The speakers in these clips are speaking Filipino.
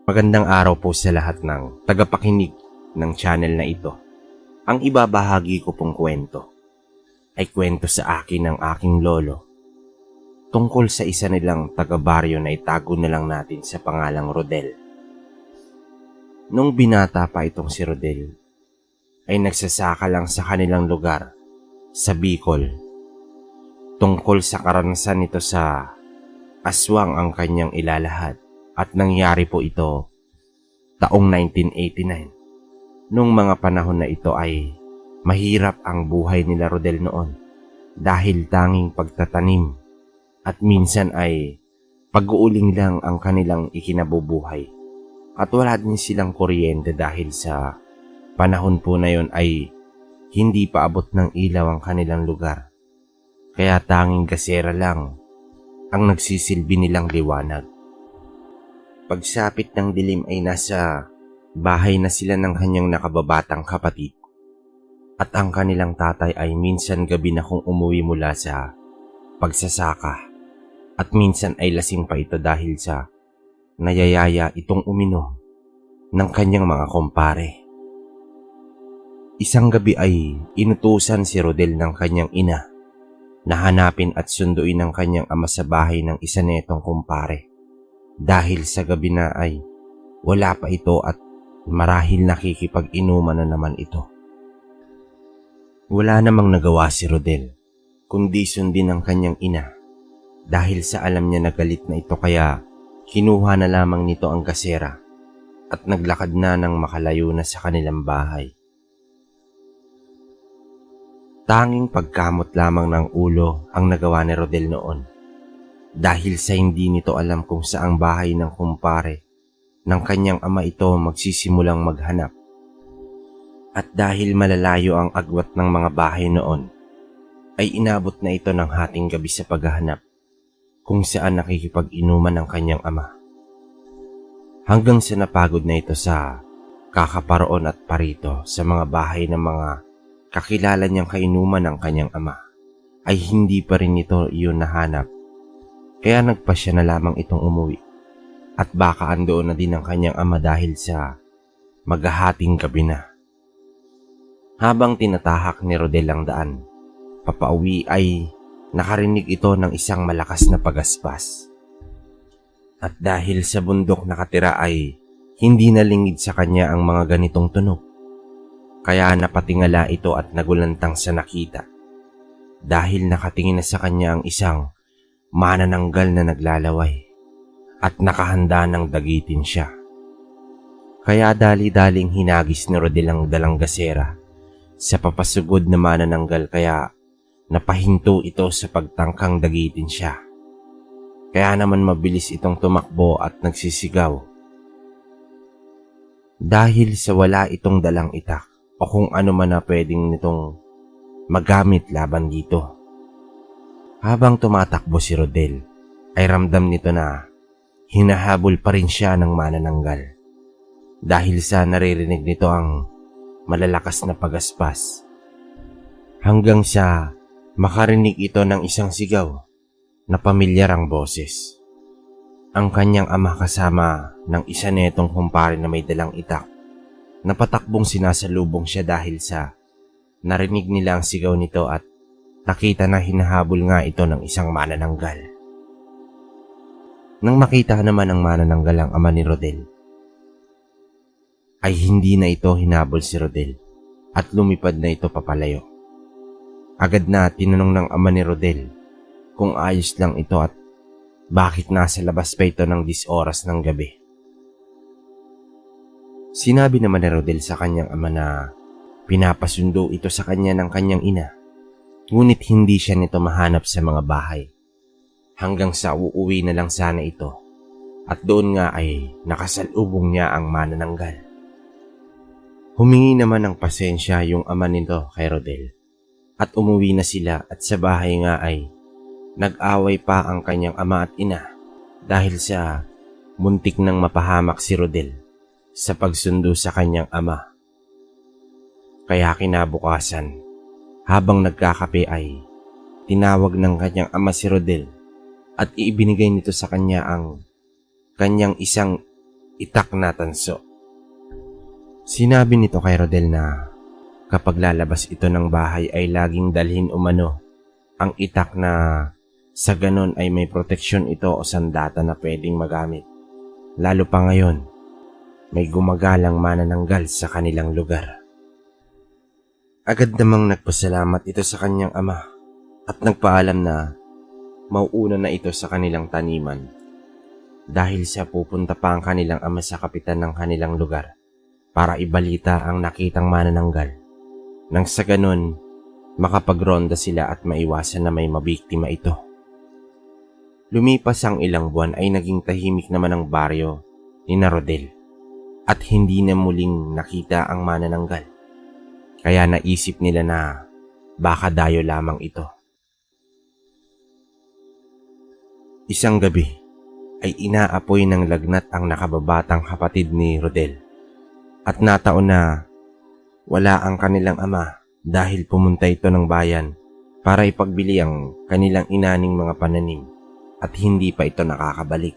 Magandang araw po sa lahat ng tagapakinig ng channel na ito. Ang ibabahagi ko pong kwento ay kwento sa akin ng aking lolo tungkol sa isa nilang taga-baryo na itago na lang natin sa pangalang Rodel. Nung binata pa itong si Rodel, ay nagsasaka lang sa kanilang lugar sa Bicol. Tungkol sa karanasan nito sa aswang ang kanyang ilalahad. At nangyari po ito taong 1989. Nung mga panahon na ito ay mahirap ang buhay nila Rodel noon dahil tanging pagtatanim at minsan ay pag-uuling lang ang kanilang ikinabubuhay. At wala din silang kuryente dahil sa panahon po na yon ay hindi pa abot ng ilaw ang kanilang lugar. Kaya tanging gasera lang ang nagsisilbi nilang liwanag. Pagsapit ng dilim ay nasa bahay na sila ng kanyang nakababatang kapatid. At ang kanilang tatay ay minsan gabi na kung umuwi mula sa pagsasaka. At minsan ay lasing pa ito dahil sa nayayaya itong uminom ng kanyang mga kumpare. Isang gabi ay inutusan si Rodel ng kanyang ina na hanapin at sunduin ang kanyang ama sa bahay ng isa netong kumpare. Dahil sa gabi na ay wala pa ito at marahil nakikipag-inuman na naman ito. Wala namang nagawa si Rodel kundi sundin ang kanyang ina dahil sa alam niya na galit na ito kaya kinuha na lamang nito ang gasera at naglakad na ng makalayo na sa kanilang bahay. Tanging pagkamot lamang ng ulo ang nagawa ni Rodel noon. Dahil sa hindi nito alam kung saang bahay ng kumpare ng kanyang ama ito magsisimulang maghanap. At dahil malalayo ang agwat ng mga bahay noon, ay inabot na ito ng hating gabi sa paghahanap kung saan nakikipag-inuman ng kanyang ama. Hanggang sa napagod na ito sa kakaparoon at parito sa mga bahay ng mga kakilala niyang kainuman ng kanyang ama, ay hindi pa rin ito iyon nahanap. Kaya nagpasya na lamang itong umuwi at baka andoon na din ang kanyang ama dahil sa maghahating gabi na. Habang tinatahak ni Rodel ang daan papauwi ay nakarinig ito ng isang malakas na pagaspas. At dahil sa bundok nakatira ay hindi nalingid sa kanya ang mga ganitong tunog. Kaya napatingala ito at nagulantang sa nakita dahil nakatingin na sa kanya ang isang manananggal na naglalaway at nakahanda ng dagitin siya. Kaya dali-daling hinagis ni Rodel ang dalang gasera sa papasugod na manananggal kaya napahinto ito sa pagtangkang dagitin siya. Kaya naman mabilis itong tumakbo at nagsisigaw. Dahil sa wala itong dalang itak o kung ano man na pwedeng nitong magamit laban dito. Habang tumatakbo si Rodel, ay ramdam nito na hinahabol pa rin siya ng manananggal. Dahil sa naririnig nito ang malalakas na pagaspas. Hanggang sa makarinig ito ng isang sigaw na pamilyar ang boses. Ang kanyang ama kasama ng isa netong kumpare na may dalang itak. Napatakbong sinasalubong siya dahil sa narinig nila ang sigaw nito at nakita na hinahabol nga ito ng isang manananggal. Nang makita naman ng manananggal ang ama ni Rodel, ay hindi na ito hinabol si Rodel at lumipad na ito papalayo. Agad na tinanong ng ama ni Rodel kung ayos lang ito at bakit nasa labas pa ito ng 10 oras ng gabi. Sinabi naman ni Rodel sa kanyang ama na pinapasundo ito sa kanya ng kanyang ina. Ngunit hindi siya nito mahanap sa mga bahay. Hanggang sa uuwi na lang sana ito. At doon nga ay nakasalubong niya ang manananggal. Humingi naman ng pasensya yung ama nito kay Rodel. At umuwi na sila at sa bahay nga ay nag-away pa ang kanyang ama at ina. Dahil sa muntik nang mapahamak si Rodel sa pagsundo sa kanyang ama. Kaya kinabukasan, habang nagkakape ay tinawag ng kanyang ama si Rodel at ibinigay nito sa kanya ang kanyang isang itak na tanso. Sinabi nito kay Rodel na kapag lalabas ito ng bahay ay laging dalhin umano ang itak na sa ganon ay may proteksyon ito o sandata na pwedeng magamit. Lalo pa ngayon, may gumagalang manananggal sa kanilang lugar. Agad namang nagpasalamat ito sa kanyang ama at nagpaalam na mauuna na ito sa kanilang taniman dahil sa pupunta pa ang kanilang ama sa kapitan ng kanilang lugar para ibalita ang nakitang manananggal nang sa ganon makapagronda sila at maiwasan na may mabiktima ito. Lumipas ang ilang buwan ay naging tahimik naman ang baryo ni Rodel at hindi na muling nakita ang manananggal. Kaya naisip nila na baka dayo lamang ito. Isang gabi ay inaapoy ng lagnat ang nakababatang kapatid ni Rodel at nataon na wala ang kanilang ama dahil pumunta ito ng bayan para ipagbili ang kanilang inaning mga pananim at hindi pa ito nakakabalik.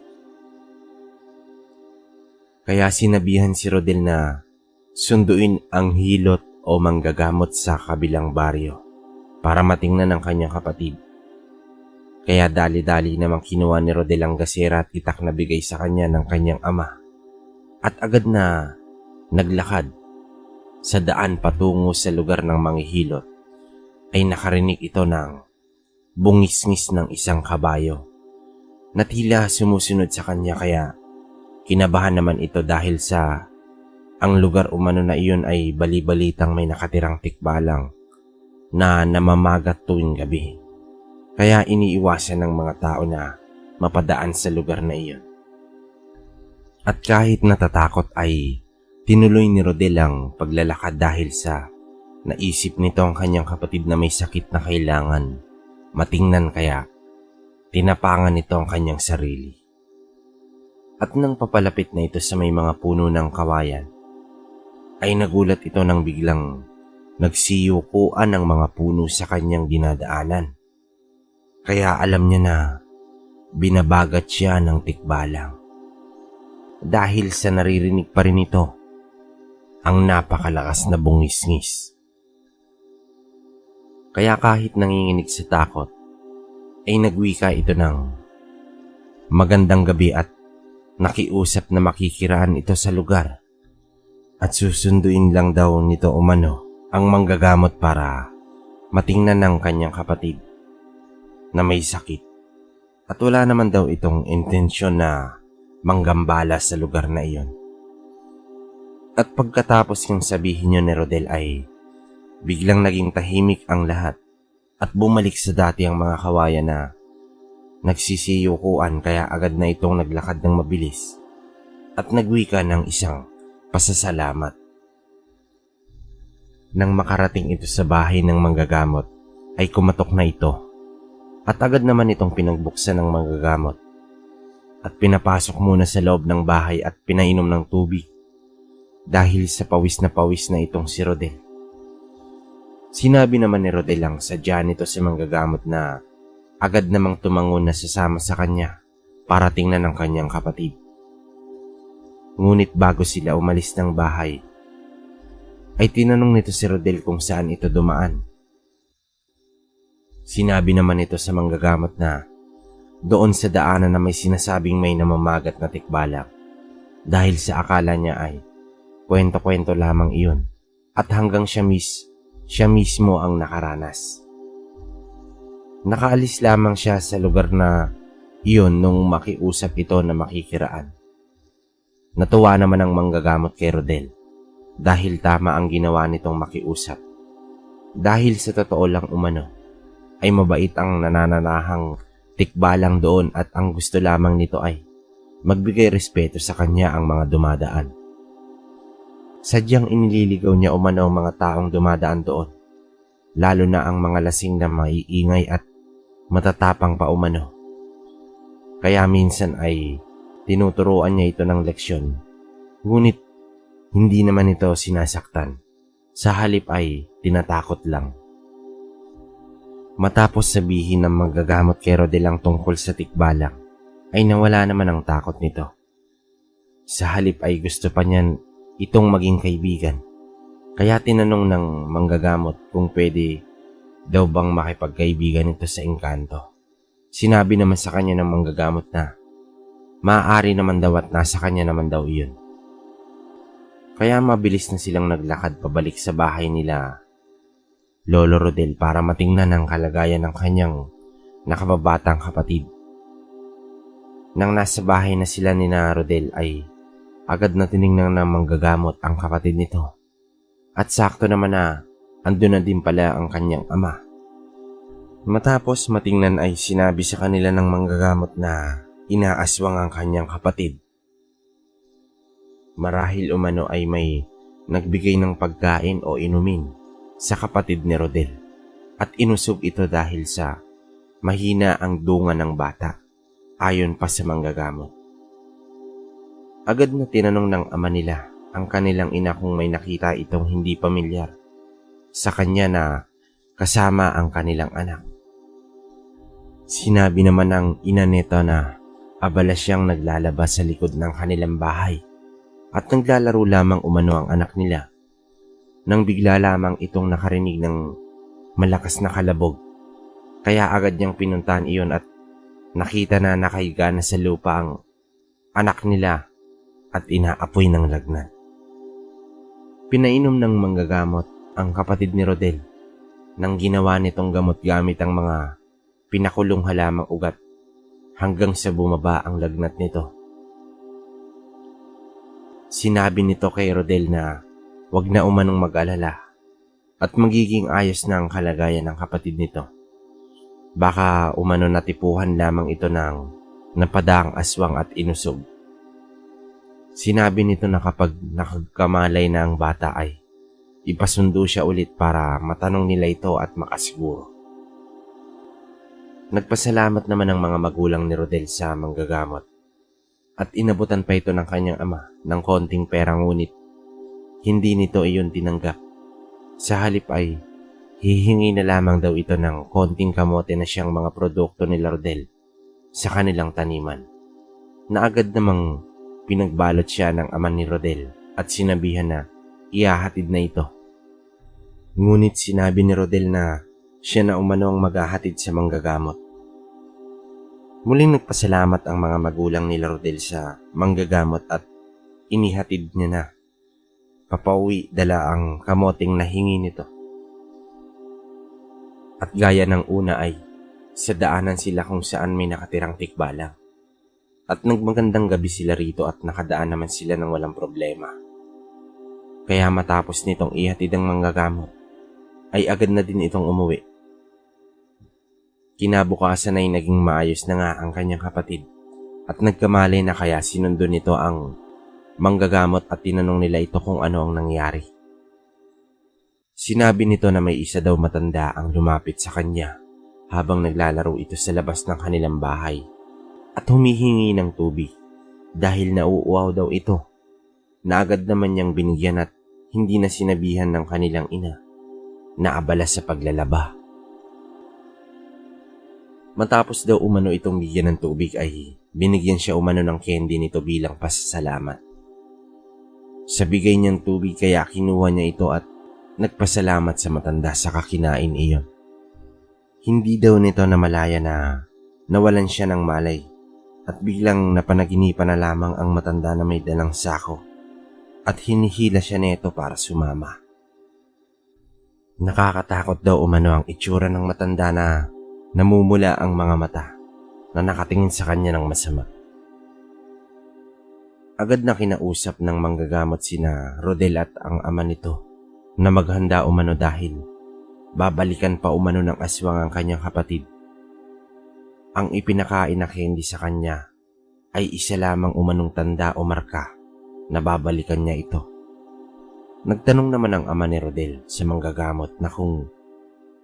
Kaya sinabihan si Rodel na sunduin ang hilot o manggagamot sa kabilang baryo para matingnan ng kanyang kapatid. Kaya dali-dali namang kinuha ni Rodel ang gasera at itak na bigay sa kanya ng kanyang ama at agad na naglakad sa daan patungo sa lugar ng manghihilot ay nakarinig ito ng bungisngis ng isang kabayo na tila sumusunod sa kanya kaya kinabahan naman ito dahil sa ang lugar umano na iyon ay bali-balitang may nakatirang tikbalang na namamagat tuwing gabi. Kaya iniiwasan ng mga tao na mapadaan sa lugar na iyon. At kahit natatakot ay tinuloy ni Rodel ang paglalakad dahil sa naisip nito ang kanyang kapatid na may sakit na kailangan matingnan kaya tinapangan nito ang kanyang sarili. At nang papalapit na ito sa may mga puno ng kawayan, ay nagulat ito nang biglang nagsiyukuan ang mga puno sa kanyang dinadaanan. Kaya alam niya na binabagat siya ng tikbalang. Dahil sa naririnig pa rin ito ang napakalakas na bungisngis. Kaya kahit nanginginig sa takot, ay nagwika ito ng magandang gabi at nakiusap na makikiraan ito sa lugar at susunduin lang daw nito umano ang manggagamot para matingnan ng kanyang kapatid na may sakit at wala naman daw itong intensyon na manggambala sa lugar na iyon. At pagkatapos niyang sabihin niyo ni Rodel ay biglang naging tahimik ang lahat at bumalik sa dati ang mga kawayan na nagsisiyukuan kaya agad na itong naglakad ng mabilis at nagwika ng isang pasasalamat. Nang makarating ito sa bahay ng manggagamot ay kumatok na ito at agad naman itong pinagbuksan ng manggagamot at pinapasok muna sa loob ng bahay at pinainom ng tubig dahil sa pawis na itong si Rodel. Sinabi naman ni Rodel ang sadya nito sa manggagamot na agad namang tumangon na sasama sa kanya para tingnan ang kanyang kapatid. Ngunit bago sila umalis ng bahay, ay tinanong nito si Rodel kung saan ito dumaan. Sinabi naman ito sa manggagamot na doon sa daanan na may sinasabing may namamagat na tikbalak dahil sa akala niya ay kwento-kwento lamang iyon at hanggang siya mismo ang nakaranas. Nakaalis lamang siya sa lugar na iyon nung makiusap ito na makikiraan. Natuwa naman ang manggagamot kay Rodel dahil tama ang ginawa nitong makiusap. Dahil sa totoo lang umano ay mabait ang nananahang tikbalang doon at ang gusto lamang nito ay magbigay respeto sa kanya ang mga dumadaan. Sadyang inililigaw niya umano ang mga taong dumadaan doon, lalo na ang mga lasing na maiingay at matatapang pa umano. Kaya minsan ay tinuturuan niya ito ng leksyon, ngunit hindi naman ito sinasaktan. Sa halip ay tinatakot lang. Matapos sabihin ng manggagamot kay Rodel ang tungkol sa tikbalang, ay nawala naman ang takot nito. Sa halip ay gusto pa niyan itong maging kaibigan. Kaya tinanong ng manggagamot kung pwede daw bang makipagkaibigan ito sa engkanto. Sinabi naman sa kanya ng manggagamot na maaari naman daw at nasa kanya naman daw iyon. Kaya mabilis na silang naglakad pabalik sa bahay nila Lolo Rodel para matingnan ang kalagayan ng kanyang nakababatang kapatid. Nang nasa bahay na sila ni Rodel ay agad na tiningnan ng manggagamot ang kapatid nito. At sakto naman na andun na din pala ang kanyang ama. Matapos matingnan ay sinabi sa kanila ng manggagamot na inaaswang ang kanyang kapatid. Marahil umano ay may nagbigay ng pagkain o inumin sa kapatid ni Rodel at inusog ito dahil sa mahina ang dunga ng bata ayon pa sa manggagamot. Agad na tinanong ng ama nila ang kanilang ina kung may nakita itong hindi pamilyar sa kanya na kasama ang kanilang anak. Sinabi naman ng ina nito na abala siyang naglalabas sa likod ng kanilang bahay at naglalaro lamang umano ang anak nila nang bigla lamang itong nakarinig ng malakas na kalabog. Kaya agad niyang pinuntahan iyon at nakita na nakahiga na sa lupa ang anak nila at inaapoy ng lagnat. Pinainom ng manggagamot ang kapatid ni Rodel nang ginawa nitong gamot gamit ang mga pinakulong halamang ugat hanggang sa bumaba ang lagnat nito. Sinabi nito kay Rodel na wag na umanong mag-alala at magiging ayos na ang kalagayan ng kapatid nito. Baka umano natipuhan lamang ito ng napadaang aswang at inusog. Sinabi nito na kapag nakagkamalay na ang bata ay ipasundo siya ulit para matanong nila ito at makasiguro. Nagpasalamat naman ang mga magulang ni Rodel sa manggagamot at inabutan pa ito ng kanyang ama ng konting pera, ngunit hindi nito iyon tinanggap. Sa halip ay hihingi na lamang daw ito ng konting kamote na siyang mga produkto ni Rodel sa kanilang taniman, na agad namang pinagbalot siya ng ama ni Rodel at sinabihan na ihahatid na ito. Ngunit sinabi ni Rodel na siya na umano ang maghahatid sa manggagamot. Muling nagpasalamat ang mga magulang ni Rodel sa manggagamot at inihatid niya na papauwi dala ang kamoteng nahingi nito. At gaya ng una ay sa daanan sila kung saan may nakatirang tikbalang. At nagmagandang gabi sila rito at nakadaan naman sila ng walang problema. Kaya matapos nitong ihatid ang manggagamot ay agad na din itong umuwi. Kinabukasan ay naging maayos na nga ang kanyang kapatid at nagkamali na kaya sinundo nito ang manggagamot at tinanong nila ito kung ano ang nangyari. Sinabi nito na may isa daw matanda ang lumapit sa kanya habang naglalaro ito sa labas ng kanilang bahay at humihingi ng tubig dahil nauuaw daw ito, na agad naman niyang binigyan at hindi na sinabihan ng kanilang ina na abala sa paglalaba. Matapos daw umano itong bigyan ng tubig ay binigyan siya umano ng candy nito bilang pasasalamat. Sa bigay niyang tubig kaya kinuha niya ito at nagpasalamat sa matanda sa kakinain iyon. Hindi daw nito namalaya na nawalan siya ng malay at biglang napanaginipan na lamang ang matanda na may dalang sako at hinihila siya nito para sumama. Nakakatakot daw umano ang itsura ng matanda na namumula ang mga mata na nakatingin sa kanya ng masama. Agad na kinausap ng manggagamot sina Rodel at ang ama nito na maghanda umano dahil babalikan pa umano ng aswang ang kanyang kapatid. Ang ipinakain na candy sa kanya ay isa lamang umanong tanda o marka na babalikan niya ito. Nagtanong naman ang ama ni Rodel sa manggagamot na kung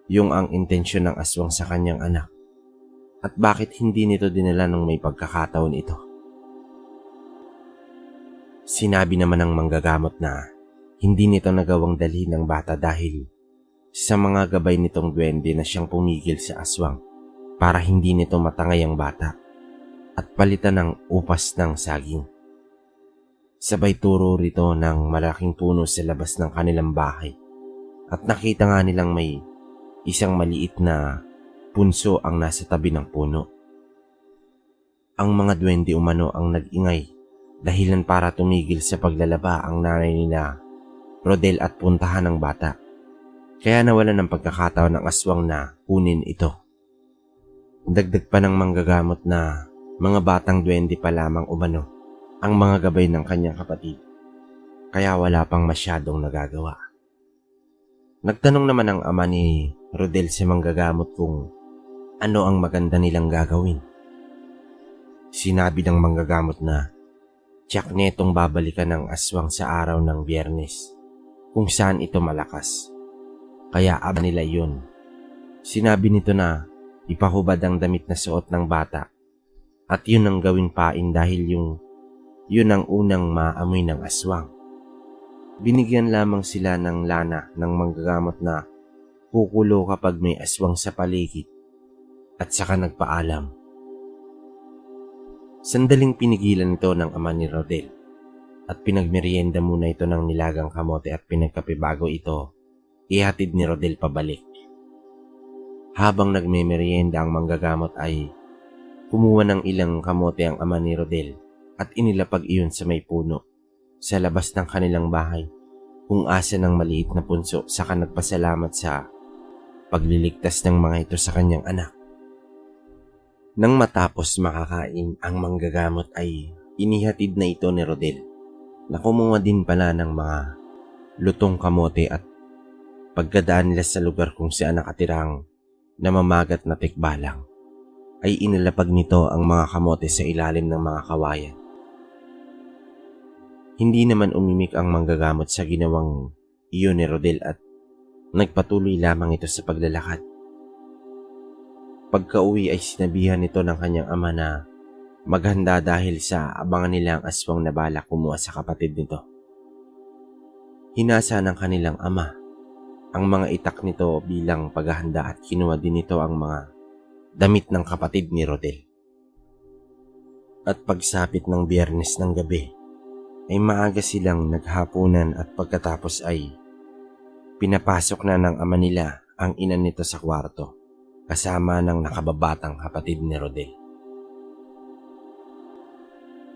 yung ang intensyon ng aswang sa kanyang anak at bakit hindi nito dinala nung may pagkakataon ito. Sinabi naman ng manggagamot na hindi nito nagawang dalhin ng bata dahil sa mga gabay nitong duwende na siyang pumigil sa aswang para hindi nito matangay ang bata at palitan ng upas ng saging. Sabay turo rito ng malaking puno sa labas ng kanilang bahay. At nakita nga nilang may isang maliit na punso ang nasa tabi ng puno. Ang mga duwende umano ang nag-ingay dahilan para tumigil sa paglalaba ang nanay nila Rodel at puntahan ng bata. Kaya nawalan ng pagkakataon ng aswang na kunin ito. Dagdag pa ng manggagamot na mga batang duwende pa lamang umano ang mga gabay ng kanyang kapatid. Kaya wala pang masyadong nagagawa. Nagtanong naman ang ama ni Rodel sa manggagamot kung ano ang maganda nilang gagawin. Sinabi ng manggagamot na tiyak netong babalikan ng aswang sa araw ng Biyernes kung saan ito malakas. Kaya aba nila yun. Sinabi nito na ipahubad ang damit na suot ng bata at yun ang gawin pain dahil yun ang unang maamoy ng aswang. Binigyan lamang sila ng lana ng manggagamot na kukulo kapag may aswang sa paligid at saka nagpaalam. Sandaling pinigilan ito ng ama ni Rodel at pinagmerienda muna ito ng nilagang kamote at pinagkape bago ito ihatid ni Rodel pabalik. Habang nagmemerienda ang manggagamot ay kumuha ng ilang kamote ang ama ni Rodel at inilapag iyon sa may puno sa labas ng kanilang bahay kung asa ng maliit na punso saka nagpasalamat sa pagliligtas ng mga ito sa kanyang anak. Nang matapos makakain ang manggagamot ay inihatid na ito ni Rodel na kumuha din pala ng mga lutong kamote at pagkadaan nila sa lugar kung saan nakatirang namamagat na tikbalang ay inilapag nito ang mga kamote sa ilalim ng mga kawayan. Hindi naman umimik ang manggagamot sa ginawang iyon ni Rodel at nagpatuloy lamang ito sa paglalakad. Pagka-uwi ay sinabihan nito ng kanyang ama na maghanda dahil sa abangan nila ang aswang na balak kumuha sa kapatid nito. Hinasa ng kanilang ama ang mga itak nito bilang paghahanda at kinuha din nito ang mga damit ng kapatid ni Rodel. At pagsapit ng Biyernes ng gabi ay maaga silang naghapunan at pagkatapos ay pinapasok na ng ama nila ang ina nito sa kwarto kasama ng nakababatang kapatid ni Rodel.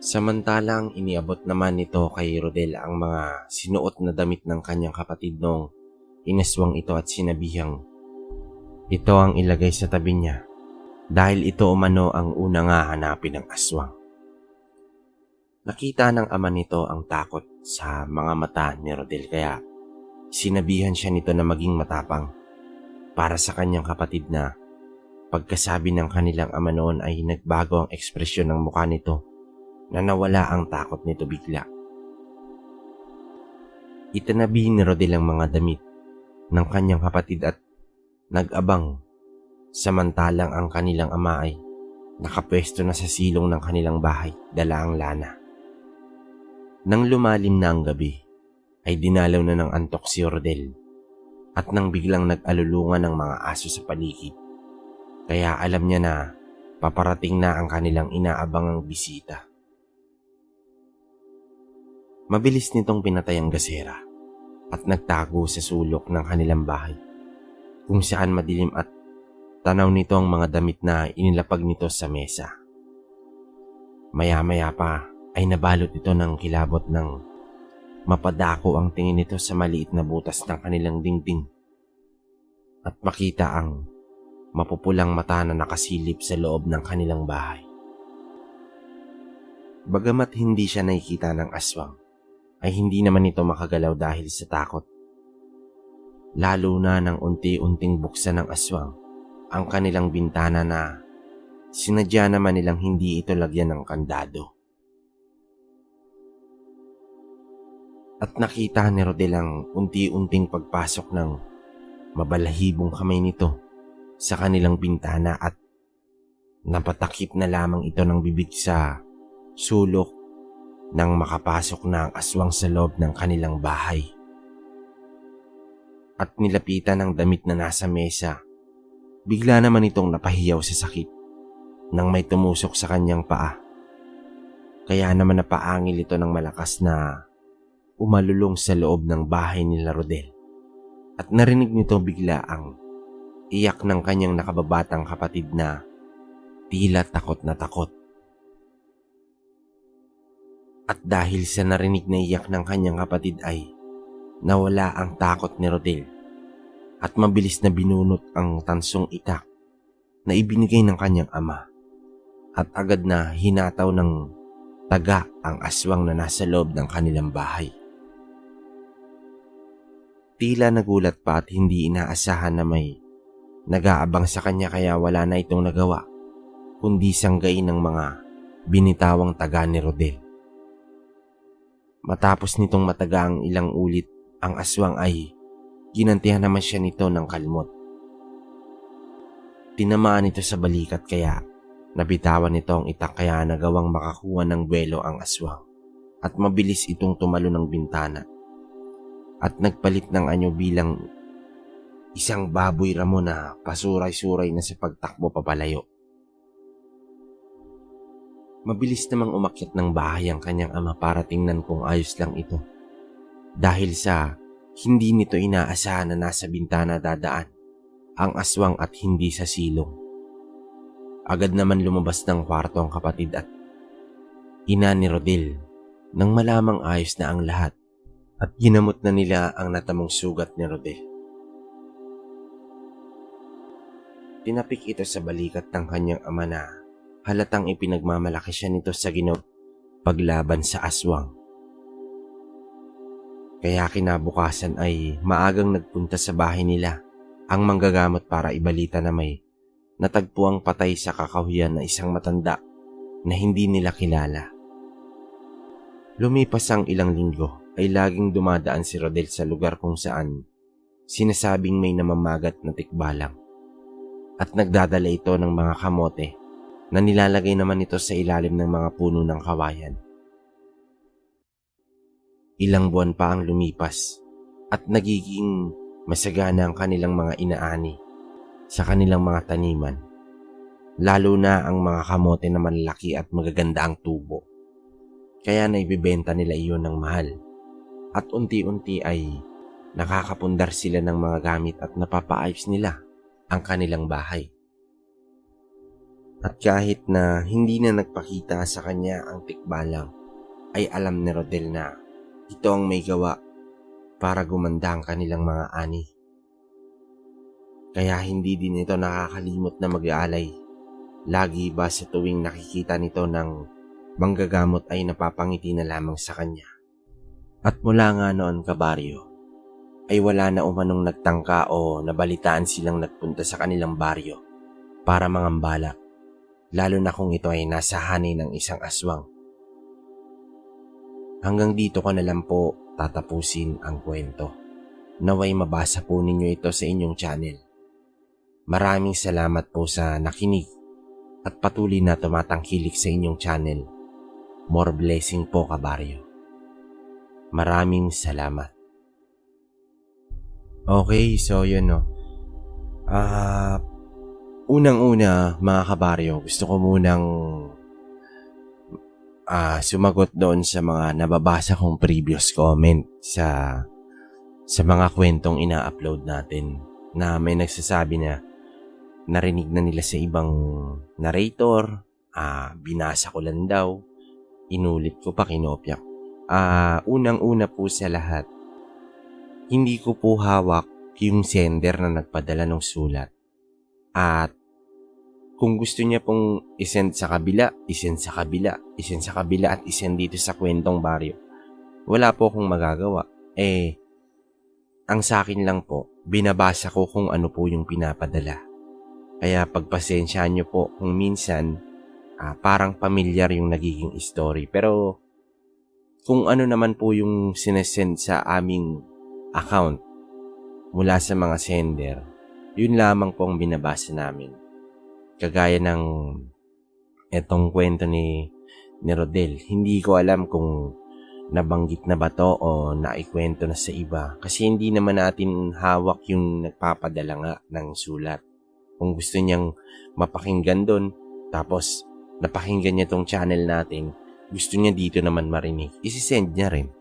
Samantalang iniabot naman nito kay Rodel ang mga sinuot na damit ng kanyang kapatid noong inaswang ito at sinabihang ito ang ilagay sa tabi niya dahil ito umano ang una nga hanapin ng aswang. Nakita ng ama nito ang takot sa mga mata ni Rodel kaya sinabihan siya nito na maging matapang para sa kanyang kapatid na pagkasabi ng kanilang ama noon ay nagbago ang ekspresyon ng mukha nito na nawala ang takot nito bigla. Itinabi ni Rodel ang mga damit ng kanyang kapatid at nag-abang samantalang ang kanilang ama ay nakapwesto na sa silong ng kanilang bahay, dala ang lana. Nang lumalim na ang gabi ay dinalaw na ng antok si Rodel at nang biglang nag-alulungan ng mga aso sa paligid. Kaya alam niya na paparating na ang kanilang inaabangang bisita. Mabilis nitong pinatay ang gasera at nagtago sa sulok ng kanilang bahay kung saan madilim at tanaw nito ang mga damit na inilapag nito sa mesa. Maya-maya pa ay nabalot ito ng kilabot ng mapadako ang tingin nito sa maliit na butas ng kanilang dingding at makita ang mapupulang mata na nakasilip sa loob ng kanilang bahay. Bagamat hindi siya nakikita ng aswang, ay hindi naman ito makagalaw dahil sa takot. Lalo na nang unti-unting buksan ng aswang ang kanilang bintana na sinadya naman nilang hindi ito lagyan ng kandado. At nakita ni Rodel ang unti-unting pagpasok ng mabalahibong kamay nito sa kanilang bintana at napatakip na lamang ito ng bibig sa sulok nang makapasok na ang aswang sa loob ng kanilang bahay. At nilapitan ng damit na nasa mesa, bigla naman itong napahiyaw sa sakit nang may tumusok sa kanyang paa. Kaya naman napaangil ito ng malakas na umalulong sa loob ng bahay nila Rodel. At narinig nito bigla ang iyak ng kanyang nakababatang kapatid na tila takot na takot. At dahil sa narinig na iyak ng kanyang kapatid ay nawala ang takot ni Rodel at mabilis na binunot ang tansong itak na ibinigay ng kanyang ama at agad na hinataw ng taga ang aswang na nasa loob ng kanilang bahay. Tila nagulat pa at hindi inaasahan na may nag-aabang sa kanya kaya wala na itong nagawa kundi sanggain ng mga binitawang taga ni Rodel. Matapos nitong mataga ang ilang ulit, ang aswang ay ginantihan naman siya nito ng kalmot. Tinamaan ito sa balikat kaya nabitawan nito ang itak kaya nagawang makakuha ng buwelo ang aswang at mabilis itong tumalo ng bintana at nagpalit ng anyo bilang isang baboy ramo na pasuray-suray na sa pagtakbo papalayo. Mabilis namang umakyat ng bahay ang kanyang ama para tingnan kung ayos lang ito. Dahil sa hindi nito inaasahan na nasa bintana dadaan ang aswang at hindi sa silong. Agad naman lumabas ng kwarto ang kapatid at ina ni Rodel nang malamang ayos na ang lahat at ginamot na nila ang natamong sugat ni Rodel. Tinapik ito sa balikat ng kanyang ama na halatang ipinagmamalaki siya nito sa paglaban sa aswang. Kaya kinabukasan ay maagang nagpunta sa bahay nila ang manggagamot para ibalita na may natagpuang patay sa kakahuyan na isang matanda na hindi nila kilala. Lumipas ang ilang linggo ay laging dumadaan si Rodel sa lugar kung saan sinasabing may namamagat na tikbalang at nagdadala ito ng mga kamote na nilalagay naman ito sa ilalim ng mga puno ng kawayan. Ilang buwan pa ang lumipas at nagiging masagana ang kanilang mga inaani sa kanilang mga taniman, lalo na ang mga kamote na malaki at magaganda ang tubo. Kaya naibibenta nila iyon ng mahal at unti-unti ay nakakapundar sila ng mga gamit at napapaayos nila ang kanilang bahay. At kahit na hindi na nagpakita sa kanya ang tikbalang, ay alam ni Rodel na ito ang may gawa para gumanda ang kanilang mga ani. Kaya hindi din ito nakakalimot na mag-aalay. Lagi ba sa tuwing nakikita nito ng manggagamot ay napapangiti na lamang sa kanya. At mula nga noon kabaryo, ay wala na umanong nagtangka o nabalitaan silang nagpunta sa kanilang baryo para mangambala, lalo na kung ito ay nasa hanay ng isang aswang. Hanggang dito ko na lang po tatapusin ang kwento. Naway mabasa po ninyo ito sa inyong channel. Maraming salamat po sa nakinig at patuloy na tumatangkilik sa inyong channel. More blessing po kabaryo. Maraming salamat. Okay, so yun no. Unang-una mga kabaryo, gusto ko munang sumagot doon sa mga nababasa kong previous comment sa mga kwentong ina-upload natin na may nagsasabi na narinig na nila sa ibang narrator, binasa ko lang daw, inulit ko pa, kinopya. Unang-una po sa lahat, hindi ko po hawak yung sender na nagpadala ng sulat. At kung gusto niya pong isend sa kabila, isend sa kabila, isend sa kabila at isend dito sa kwentong baryo, wala po akong magagawa. Ang sa akin lang po, binabasa ko kung ano po yung pinapadala. Kaya pagpasensyaan nyo po kung minsan parang pamilyar yung nagiging story. Pero kung ano naman po yung sinesend sa aming account mula sa mga sender, yun lamang po ang binabasa namin. Kagaya ng etong kwento ni Rodel, hindi ko alam kung nabanggit na ba to o naikwento na sa iba. Kasi hindi naman natin hawak yung nagpapadala nga ng sulat. Kung gusto niyang mapakinggan doon, tapos napakinggan niya tong channel natin, gusto niya dito naman marinig, isi-send niya rin.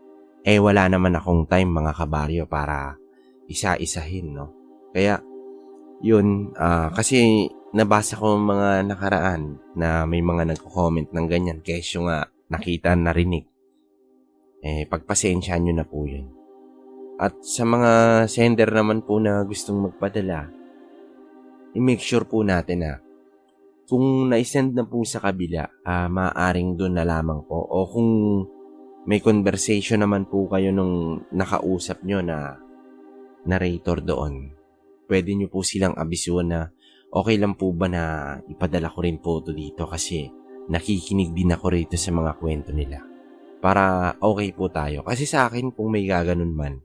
Wala naman akong time mga kabaryo para isa-isahin, no? Kaya, yun, kasi nabasa ko mga nakaraan na may mga nagko-comment ng ganyan kesyo nga nakita, narinig. Pagpasensyahan nyo na po yun. At sa mga sender naman po na gustong magpadala, i-make sure po natin na kung na-send na po sa kabila, maaaring doon na lamang po. O kung may conversation naman po kayo nung nakausap nyo na narrator doon, pwede nyo po silang abisuhan na okay lang po ba na ipadala ko rin po ito dito kasi nakikinig din ako rito sa mga kwento nila. Para okay po tayo. Kasi sa akin, kung may gaganon man,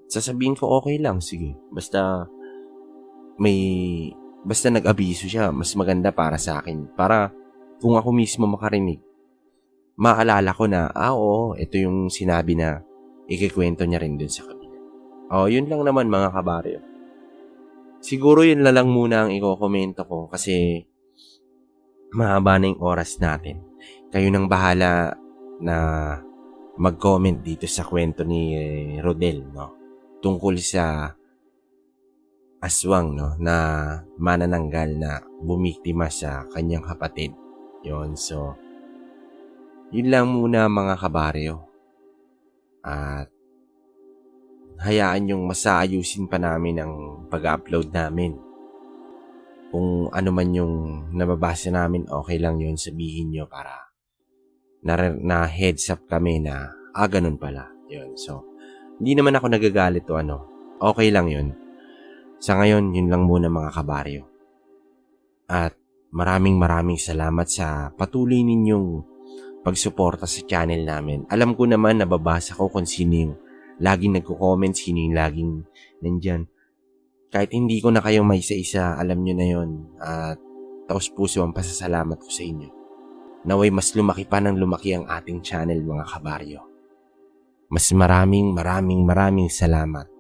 sasabihin ko okay lang, sige. Basta nag-abiso siya, mas maganda para sa akin. Para kung ako mismo makarinig, maalala ko na, oo, ito yung sinabi na ikikwento niya rin dun sa kabila. Yun lang naman mga kabaryo. Siguro yun lang muna ang iko-komento ko kasi mahaba na yung oras natin. Kayo nang bahala na mag-comment dito sa kwento ni Rodel, no? Tungkol sa aswang, no, na manananggal na bumiktima sa kanyang kapatid. Yon, so yun lang muna mga kabaryo. At hayaan yung masaayusin pa namin ang pag-upload namin. Kung ano man yung nababasa namin, okay lang yun, sabihin nyo para na heads up kami na ganun pala. Yun, so hindi naman ako nagagalit o ano. Okay lang yun. Sa ngayon, yun lang muna mga kabaryo. At maraming salamat sa patuloy ninyong pagsuporta sa channel namin. Alam ko naman, nababasa ko kung sino yung laging nagko-comment, sino yung laging nandyan. Kahit hindi ko na kayo may isa-isa, alam nyo na yun. At taos puso ang pasasalamat ko sa inyo. Naway mas lumaki pa ng lumaki ang ating channel mga kabaryo. Mas maraming salamat.